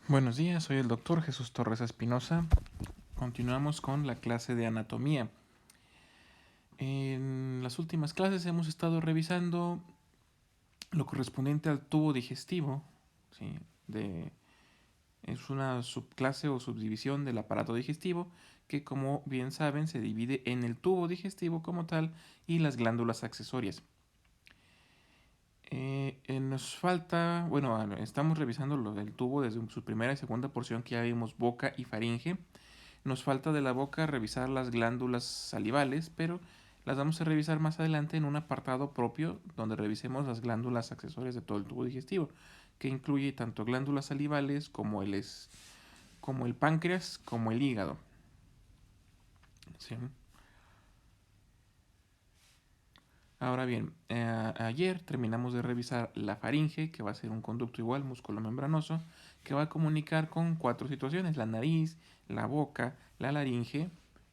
Buenos días, soy el doctor Jesús Torres Espinosa. Continuamos con la clase de anatomía. En las últimas clases hemos estado revisando lo correspondiente al tubo digestivo. ¿Sí? Es una subclase o subdivisión del aparato digestivo que, como bien saben, se divide en el tubo digestivo como tal y las glándulas accesorias. Nos falta, bueno, estamos revisando lo del tubo desde su primera y segunda porción, que ya vimos boca y faringe. Nos falta de la boca revisar las glándulas salivales, pero las vamos a revisar más adelante en un apartado propio donde revisemos las glándulas accesorias de todo el tubo digestivo, que incluye tanto glándulas salivales como el páncreas, como el hígado. ¿Sí? Ahora bien, ayer terminamos de revisar la faringe, que va a ser un conducto igual, músculo membranoso, que va a comunicar con 4 situaciones: la nariz, la boca, la laringe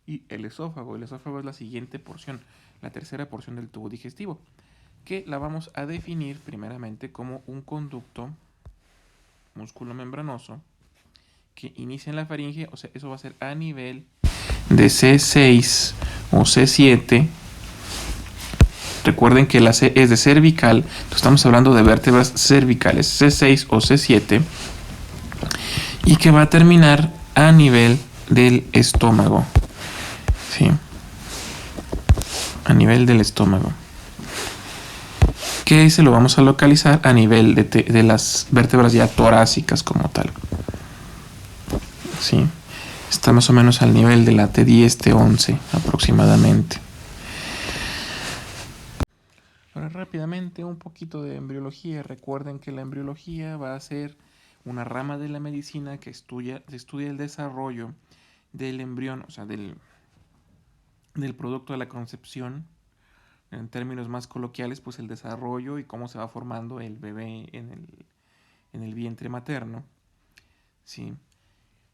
y el esófago. El esófago es la siguiente porción, la tercera porción del tubo digestivo, que la vamos a definir primeramente como un conducto músculo membranoso que inicia en la faringe, o sea, eso va a ser a nivel de C6 o C7. Recuerden que la C es de cervical, entonces estamos hablando de vértebras cervicales, C6 o C7, y que va a terminar a nivel del estómago. ¿Sí? A nivel del estómago. Que se lo vamos a localizar a nivel de las vértebras ya torácicas como tal. ¿Sí? Está más o menos al nivel de la T10, T11 aproximadamente. Ahora rápidamente un poquito de embriología. Recuerden que la embriología va a ser una rama de la medicina que estudia el desarrollo del embrión, o sea, del producto de la concepción. En términos más coloquiales, pues el desarrollo y cómo se va formando el bebé en el vientre materno. Sí.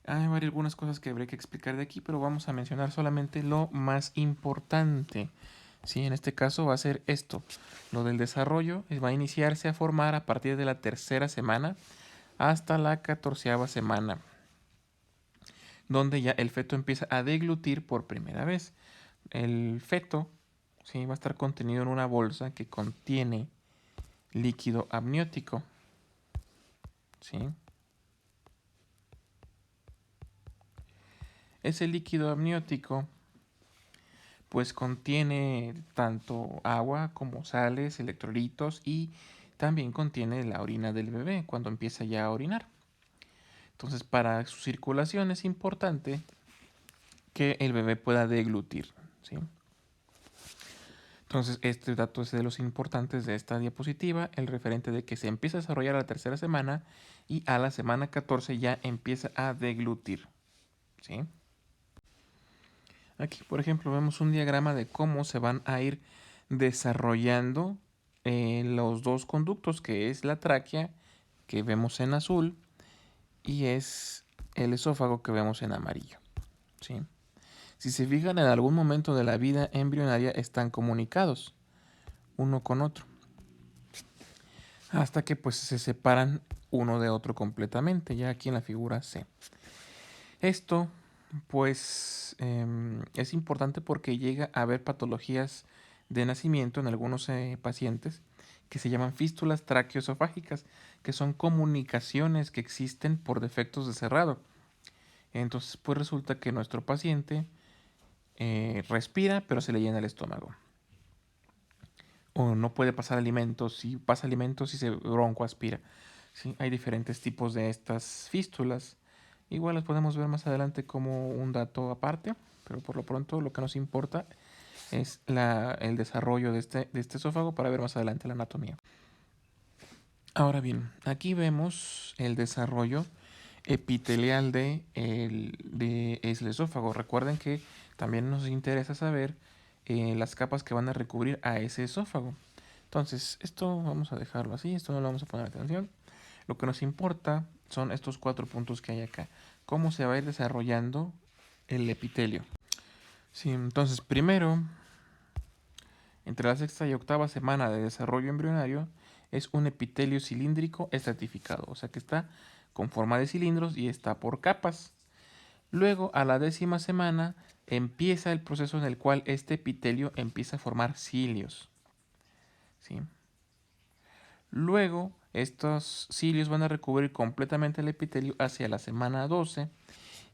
Hay algunas cosas que habría que explicar de aquí, pero vamos a mencionar solamente lo más importante. Sí, en este caso va a ser esto. Lo del desarrollo va a iniciarse a formar a partir de la tercera semana hasta la 14ª semana, donde ya el feto empieza a deglutir por primera vez. El feto, sí, va a estar contenido en una bolsa que contiene líquido amniótico. ¿Sí? Ese líquido amniótico pues contiene tanto agua como sales, electrolitos, y también contiene la orina del bebé cuando empieza ya a orinar. Entonces, para su circulación es importante que el bebé pueda deglutir, ¿sí? Entonces, este dato es de los importantes de esta diapositiva, el referente de que se empieza a desarrollar a la tercera semana y a la semana 14 ya empieza a deglutir, ¿sí? Aquí, por ejemplo, vemos un diagrama de cómo se van a ir desarrollando los dos conductos, que es la tráquea, que vemos en azul, y es el esófago, que vemos en amarillo. ¿Sí? Si se fijan, en algún momento de la vida embrionaria están comunicados uno con otro, hasta que pues se separan uno de otro completamente, ya aquí en la figura C. Esto pues es importante porque llega a haber patologías de nacimiento en algunos pacientes que se llaman fístulas traqueoesofágicas, que son comunicaciones que existen por defectos de cerrado. Entonces pues resulta que nuestro paciente respira pero se le llena el estómago. O no puede pasar alimentos, si pasa alimentos y se broncoaspira. ¿Sí? Hay diferentes tipos de estas fístulas. Igual las podemos ver más adelante como un dato aparte, pero por lo pronto lo que nos importa es el desarrollo de este esófago para ver más adelante la anatomía. Ahora bien, aquí vemos el desarrollo epitelial de esófago. Recuerden que también nos interesa saber las capas que van a recubrir a ese esófago. Entonces, esto vamos a dejarlo así, esto no le vamos a poner atención. Lo que nos importa son estos 4 puntos que hay acá. Cómo se va a ir desarrollando el epitelio. Sí, entonces, primero, entre la sexta y octava semana de desarrollo embrionario, es un epitelio cilíndrico estratificado, o sea que está con forma de cilindros y está por capas. Luego, a la 10ª semana, empieza el proceso en el cual este epitelio empieza a formar cilios, ¿sí? Luego, estos cilios van a recubrir completamente el epitelio hacia la semana 12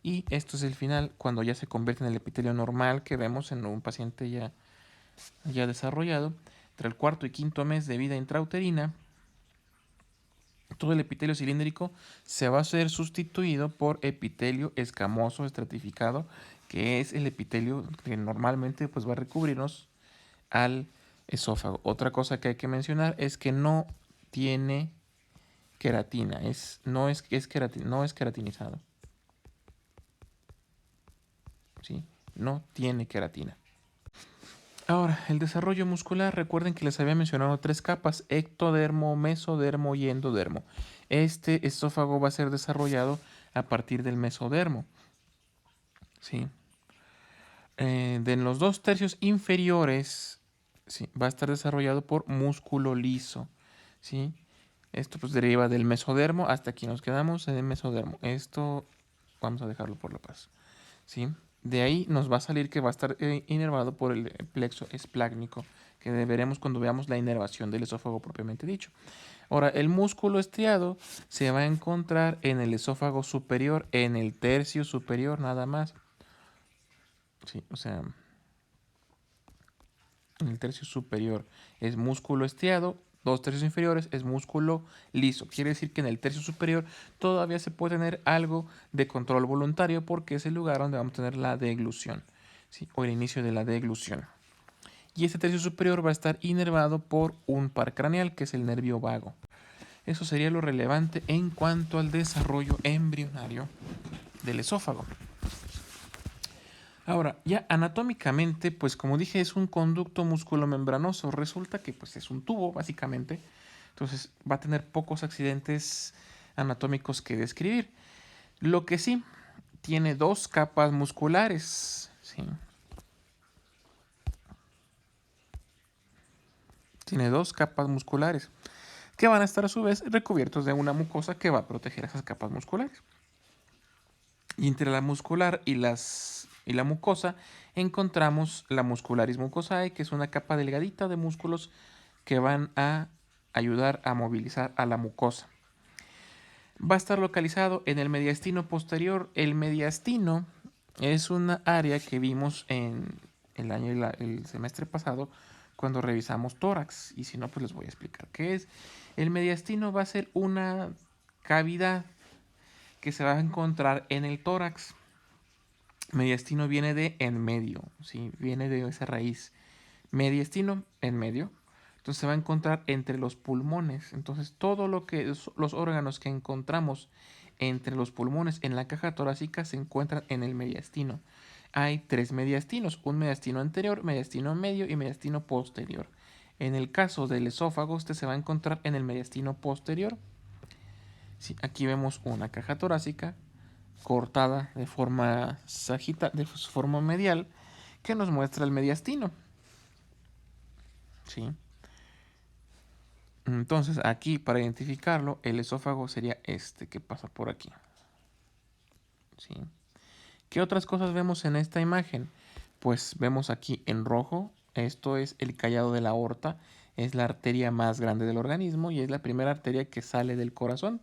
y esto es el final cuando ya se convierte en el epitelio normal que vemos en un paciente ya desarrollado. Entre el cuarto y quinto mes de vida intrauterina, todo el epitelio cilíndrico se va a ser sustituido por epitelio escamoso estratificado, que es el epitelio que normalmente pues, va a recubrirnos al esófago. Otra cosa que hay que mencionar es que no tiene queratina, no es queratinizado, ¿sí? No tiene queratina. Ahora, el desarrollo muscular, recuerden que les había mencionado 3 capas, ectodermo, mesodermo y endodermo. Este esófago va a ser desarrollado a partir del mesodermo, ¿sí? De los 2/3 inferiores, ¿sí? Va a estar desarrollado por músculo liso, ¿sí? Esto pues deriva del mesodermo, hasta aquí nos quedamos en el mesodermo. Esto vamos a dejarlo por la paz, ¿sí? De ahí nos va a salir que va a estar inervado por el plexo esplácnico, que veremos cuando veamos la inervación del esófago propiamente dicho. Ahora, el músculo estriado se va a encontrar en el esófago superior, en el tercio superior nada más. Sí, o sea, en el tercio superior es músculo estriado, 2/3 inferiores es músculo liso. Quiere decir que en el tercio superior todavía se puede tener algo de control voluntario porque es el lugar donde vamos a tener la deglución, ¿sí? O el inicio de la deglución. Y este tercio superior va a estar inervado por un par craneal, que es el nervio vago. Eso sería lo relevante en cuanto al desarrollo embrionario del esófago. Ahora, ya anatómicamente, pues como dije, es un conducto musculomembranoso. Resulta que pues, es un tubo, básicamente. Entonces va a tener pocos accidentes anatómicos que describir. Lo que sí, tiene 2 capas musculares. ¿Sí? Tiene 2 capas musculares que van a estar a su vez recubiertos de una mucosa que va a proteger esas capas musculares. Y entre la muscular y la mucosa encontramos la muscularis mucosae, que es una capa delgadita de músculos que van a ayudar a movilizar a la mucosa. Va a estar localizado en el mediastino posterior. El mediastino es una área que vimos en el semestre pasado cuando revisamos tórax. Y si no, pues les voy a explicar qué es. El mediastino va a ser una cavidad que se va a encontrar en el tórax. Mediastino viene de en medio, ¿sí? Viene de esa raíz. Mediastino, en medio. Entonces se va a encontrar entre los pulmones. Entonces todo lo que los órganos que encontramos entre los pulmones en la caja torácica se encuentran en el mediastino. Hay 3 mediastinos, un mediastino anterior, mediastino medio y mediastino posterior. En el caso del esófago, este se va a encontrar en el mediastino posterior. Sí, aquí vemos una caja torácica cortada de forma de forma medial que nos muestra el mediastino. ¿Sí? Entonces, aquí para identificarlo, el esófago sería este que pasa por aquí. ¿Sí? ¿Qué otras cosas vemos en esta imagen? Pues vemos aquí en rojo, esto es el callado de la aorta, es la arteria más grande del organismo y es la primera arteria que sale del corazón.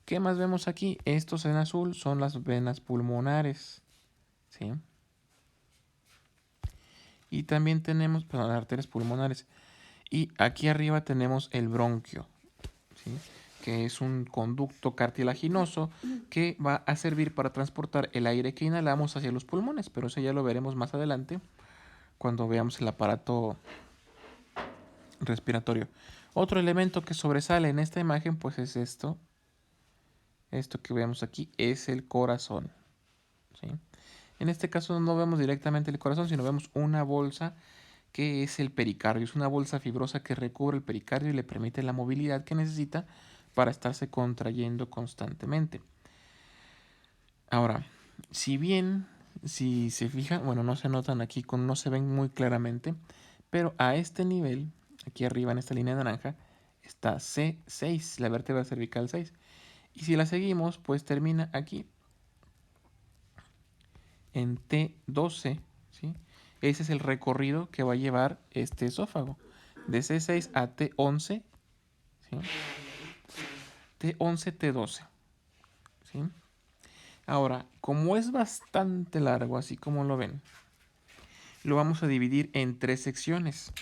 ¿Qué más vemos aquí? Estos en azul son las venas pulmonares. ¿Sí? Y también tenemos, las arterias pulmonares. Y aquí arriba tenemos el bronquio, ¿sí? Que es un conducto cartilaginoso que va a servir para transportar el aire que inhalamos hacia los pulmones, pero eso ya lo veremos más adelante cuando veamos el aparato respiratorio. Otro elemento que sobresale en esta imagen pues es esto. Esto que vemos aquí es el corazón, ¿sí? En este caso no vemos directamente el corazón, sino vemos una bolsa que es el pericardio. Es una bolsa fibrosa que recubre el pericardio y le permite la movilidad que necesita para estarse contrayendo constantemente. Ahora, si se fijan, bueno, no se notan aquí, no se ven muy claramente, pero a este nivel, aquí arriba en esta línea naranja, está C6, la vértebra cervical 6. Y si la seguimos, pues termina aquí, en T12, ¿sí? Ese es el recorrido que va a llevar este esófago, de C6 a T11, ¿sí? T11, T12, ¿sí? Ahora, como es bastante largo, así como lo ven, lo vamos a dividir en 3 secciones.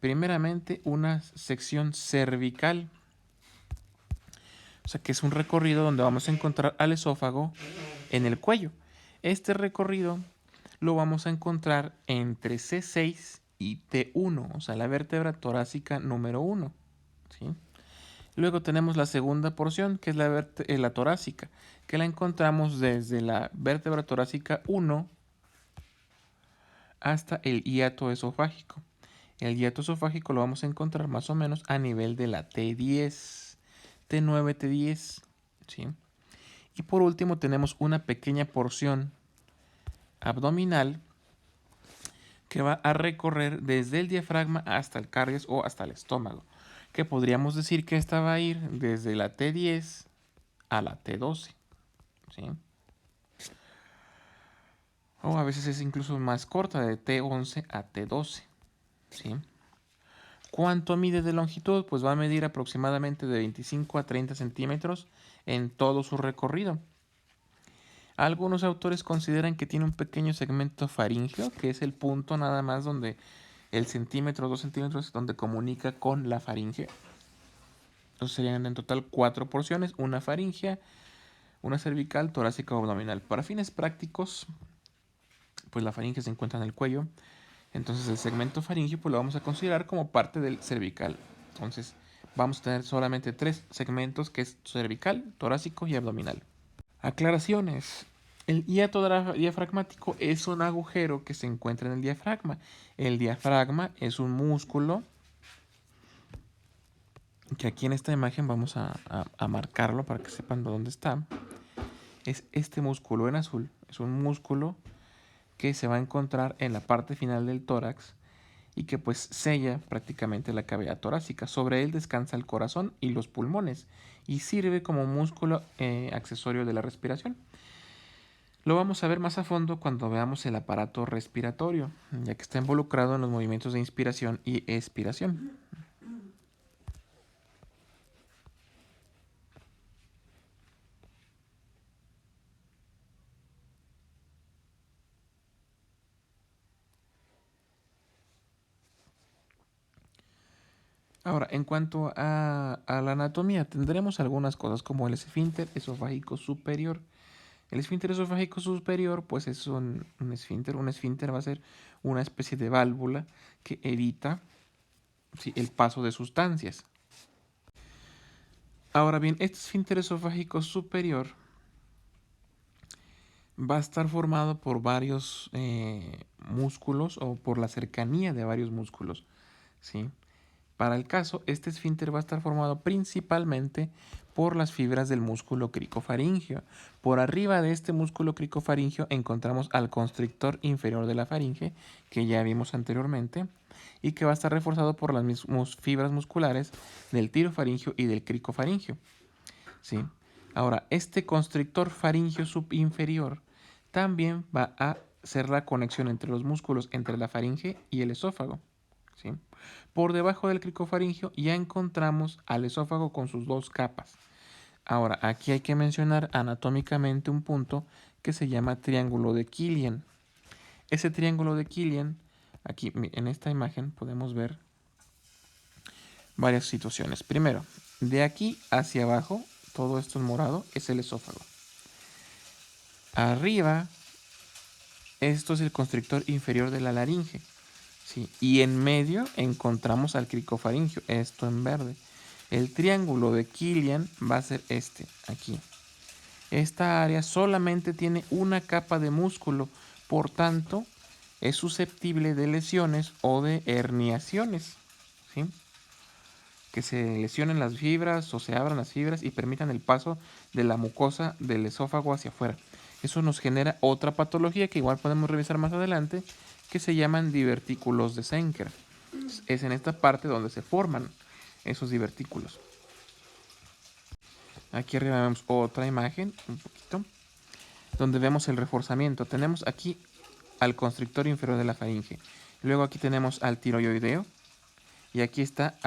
Primeramente, una sección cervical, o sea que es un recorrido donde vamos a encontrar al esófago en el cuello. Este recorrido lo vamos a encontrar entre C6 y T1, o sea la vértebra torácica número 1, ¿sí? Luego tenemos la segunda porción, que es la torácica, que la encontramos desde la vértebra torácica 1 hasta el hiato esofágico. El hiato esofágico lo vamos a encontrar más o menos a nivel de la T10, T9, T10, ¿sí? Y por último tenemos una pequeña porción abdominal que va a recorrer desde el diafragma hasta el cardias o hasta el estómago, que podríamos decir que esta va a ir desde la T10 a la T12, ¿sí? O a veces es incluso más corta, de T11 a T12, ¿sí? ¿Cuánto mide de longitud? Pues va a medir aproximadamente de 25 a 30 centímetros en todo su recorrido. Algunos autores consideran que tiene un pequeño segmento faríngeo, que es el punto nada más donde el centímetro, 2 centímetros, donde comunica con la faringe. Entonces serían en total 4 porciones, una faringea, una cervical, torácica o abdominal. Para fines prácticos, pues la faringe se encuentra en el cuello. Entonces el segmento faríngeo pues lo vamos a considerar como parte del cervical. Entonces vamos a tener solamente 3 segmentos, que es cervical, torácico y abdominal. Aclaraciones. El hiato diafragmático es un agujero que se encuentra en el diafragma. El diafragma es un músculo que aquí en esta imagen vamos a marcarlo para que sepan dónde está. Es este músculo en azul. Es un músculo que se va a encontrar en la parte final del tórax y que pues sella prácticamente la cavidad torácica. Sobre él descansa el corazón y los pulmones y sirve como músculo accesorio de la respiración. Lo vamos a ver más a fondo cuando veamos el aparato respiratorio, ya que está involucrado en los movimientos de inspiración y expiración. Ahora, en cuanto a la anatomía, tendremos algunas cosas como el esfínter esofágico superior. El esfínter esofágico superior, pues es un esfínter. Un esfínter va a ser una especie de válvula que evita, sí, el paso de sustancias. Ahora bien, este esfínter esofágico superior va a estar formado por varios músculos o por la cercanía de varios músculos, ¿sí? Para el caso, este esfínter va a estar formado principalmente por las fibras del músculo cricofaringio. Por arriba de este músculo cricofaringio encontramos al constrictor inferior de la faringe, que ya vimos anteriormente, y que va a estar reforzado por las mismas fibras musculares del tirofaringio y del cricofaringio, ¿sí? Ahora, este constrictor faringio subinferior también va a ser la conexión entre los músculos entre la faringe y el esófago, ¿sí? Por debajo del cricofaringio ya encontramos al esófago con sus 2 capas. Ahora, aquí hay que mencionar anatómicamente un punto que se llama triángulo de Killian. Ese triángulo de Killian, aquí en esta imagen podemos ver varias situaciones. Primero, de aquí hacia abajo, todo esto en morado, es el esófago. Arriba, esto es el constrictor inferior de la laringe, ¿sí? Y en medio encontramos al cricofaringio, esto en verde. El triángulo de Killian va a ser este, aquí. Esta área solamente tiene una capa de músculo, por tanto, es susceptible de lesiones o de herniaciones, ¿sí? Que se lesionen las fibras o se abran las fibras y permitan el paso de la mucosa del esófago hacia afuera. Eso nos genera otra patología que igual podemos revisar más adelante, que se llaman divertículos de Senker. Es en esta parte donde se forman esos divertículos. Aquí arriba vemos otra imagen, un poquito, donde vemos el reforzamiento. Tenemos aquí al constrictor inferior de la faringe. Luego aquí tenemos al tiroideo. Y aquí está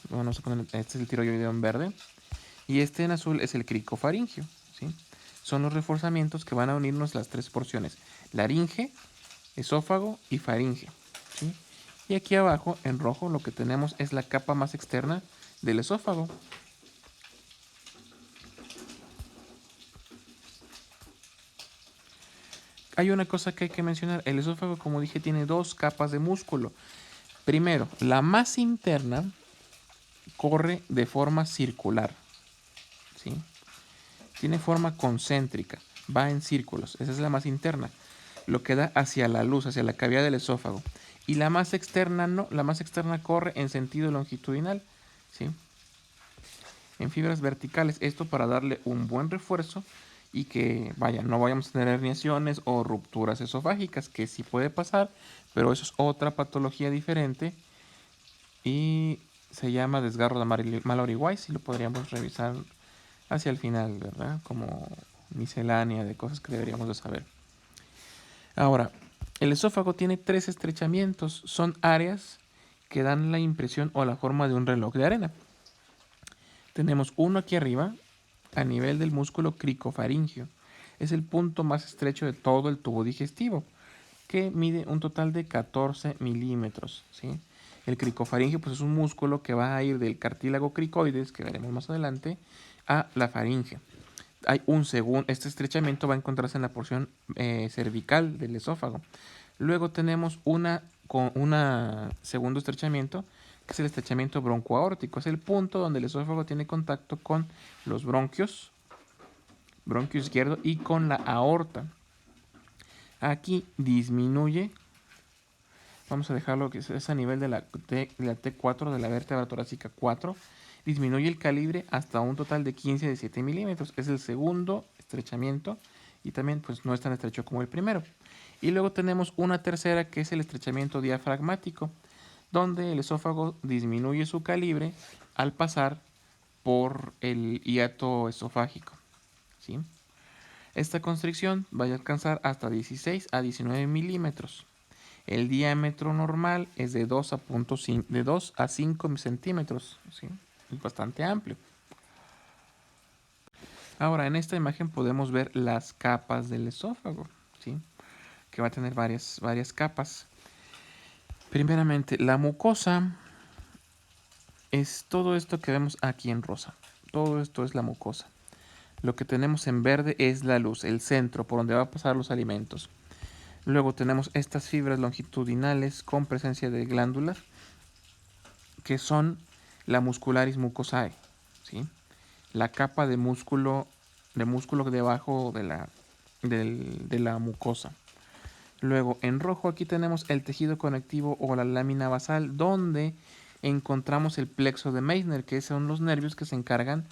bueno, este es el tiroideo en verde. Y este en azul es el cricofaringio, ¿sí? Son los reforzamientos que van a unirnos las tres porciones: laringe, esófago y faringe, ¿sí? Y aquí abajo, en rojo, lo que tenemos es la capa más externa del esófago. Hay una cosa que hay que mencionar. El esófago, como dije, tiene dos capas de músculo. Primero, la más interna corre de forma circular, ¿sí? Tiene forma concéntrica, va en círculos. Esa es la más interna, lo que da hacia la luz, hacia la cavidad del esófago. Y la más externa no, la más externa corre en sentido longitudinal, ¿sí? En fibras verticales, esto para darle un buen refuerzo y que, vaya, no vayamos a tener herniaciones o rupturas esofágicas, que sí puede pasar, pero eso es otra patología diferente y se llama desgarro de Mallory-Weiss y lo podríamos revisar hacia el final, ¿verdad? Como miscelánea de cosas que deberíamos de saber. Ahora, el esófago tiene tres estrechamientos, son áreas que dan la impresión o la forma de un reloj de arena. Tenemos uno aquí arriba, a nivel del músculo cricofaringio. Es el punto más estrecho de todo el tubo digestivo, que mide un total de 14 milímetros, ¿sí? El cricofaringio pues, es un músculo que va a ir del cartílago cricoides, que veremos más adelante, a la faringe. Hay este estrechamiento va a encontrarse en la porción cervical del esófago. Luego tenemos un segundo estrechamiento, que es el estrechamiento broncoaórtico. Es el punto donde el esófago tiene contacto con los bronquio izquierdo y con la aorta. Aquí disminuye, vamos a dejarlo que es a nivel de la T4, de la vértebra torácica 4, disminuye el calibre hasta un total de 15 de 7 milímetros. Es el segundo estrechamiento y también pues no es tan estrecho como el primero. Y luego tenemos una tercera, que es el estrechamiento diafragmático, donde el esófago disminuye su calibre al pasar por el hiato esofágico, ¿sí? Esta constricción va a alcanzar hasta 16 a 19 milímetros. El diámetro normal es de 2 a 5 centímetros, ¿sí? Es bastante amplio. Ahora, en esta imagen podemos ver las capas del esófago, ¿sí? Que va a tener varias capas. Primeramente, la mucosa es todo esto que vemos aquí en rosa. Todo esto es la mucosa. Lo que tenemos en verde es la luz, el centro por donde van a pasar los alimentos. Luego tenemos estas fibras longitudinales con presencia de glándulas, que son la muscularis mucosae, ¿sí? La capa de músculo debajo de la mucosa. Luego, en rojo aquí tenemos el tejido conectivo o la lámina basal, donde encontramos el plexo de Meissner, que son los nervios que se encargan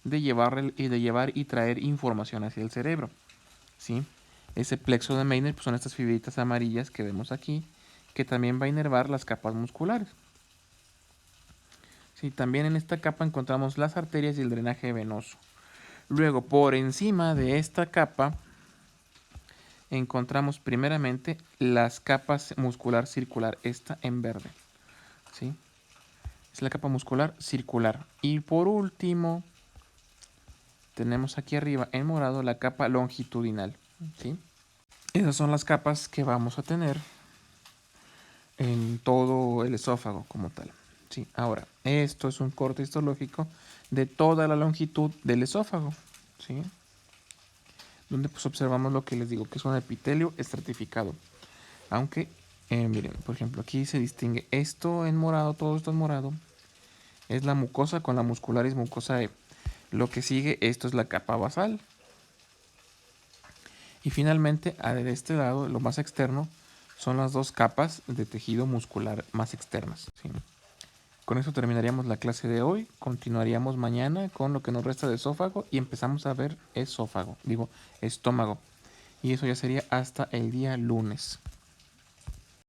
de llevar y traer información hacia el cerebro, ¿sí? Ese plexo de Meissner pues, son estas fibritas amarillas que vemos aquí, que también va a inervar las capas musculares. Sí, también en esta capa encontramos las arterias y el drenaje venoso. Luego, por encima de esta capa, encontramos primeramente las capas muscular circular, esta en verde, ¿sí? Es la capa muscular circular. Y por último, tenemos aquí arriba en morado la capa longitudinal, ¿sí? Esas son las capas que vamos a tener en todo el esófago como tal, ¿sí? Ahora, esto es un corte histológico de toda la longitud del esófago, ¿sí? Donde pues observamos lo que les digo, que es un epitelio estratificado. Aunque, miren, por ejemplo, aquí se distingue esto en morado, todo esto en morado, es la mucosa con la muscularis mucosae. Lo que sigue, esto es la capa basal. Y finalmente, de este lado, lo más externo, son las dos capas de tejido muscular más externas, ¿sí? Con eso terminaríamos la clase de hoy. Continuaríamos mañana con lo que nos resta de esófago y empezamos a ver estómago. Y eso ya sería hasta el día lunes.